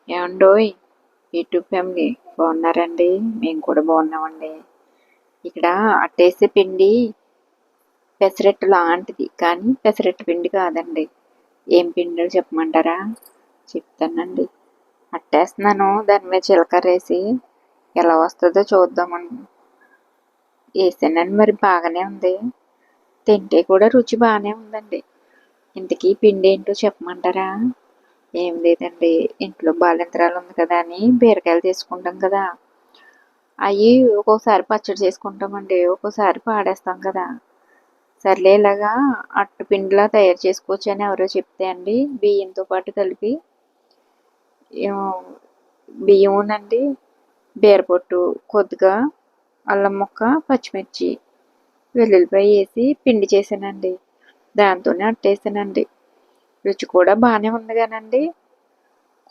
ఏమండోయ్ YouTube family బాగున్నారండి? మేము కూడా బాగున్నామండి. ఇక్కడ అట్టేసే పిండి పెసరట్టు లాంటిది, కానీ పెసరట్టు పిండి కాదండి. ఏం పిండో చెప్పమంటారా? చెప్తానండి. అట్టేస్తున్నాను, దాని మీద జీలకర్ర వేసి ఎలా వస్తుందో చూద్దామని వేసానండి. మరి బాగానే ఉంది, తింటే కూడా రుచి బాగానే ఉందండి. ఇంతకీ పిండి ఏంటో చెప్పమంటారా? ఏం లేదండి, ఇంట్లో బాలింతరాలు ఉంది కదా అని బీరకాయలు తీసుకుంటాం కదా, అవి ఒక్కోసారి పచ్చడి చేసుకుంటామండి, ఒక్కోసారి పాడేస్తాం కదా. సర్లే ఇలాగా అట్టు పిండిలా తయారు చేసుకోవచ్చు అని ఎవరో చెప్తే అండి, బియ్యంతో పాటు కలిపి బియ్యంనండి, బీరపొట్టు, కొద్దిగా అల్లం ముక్క, పచ్చిమిర్చి, వెల్లుల్లిపాయ వేసి పిండి చేశానండి. దాంతోనే అట్టేసానండి. రుచి కూడా బాగానే ఉంది కానండి,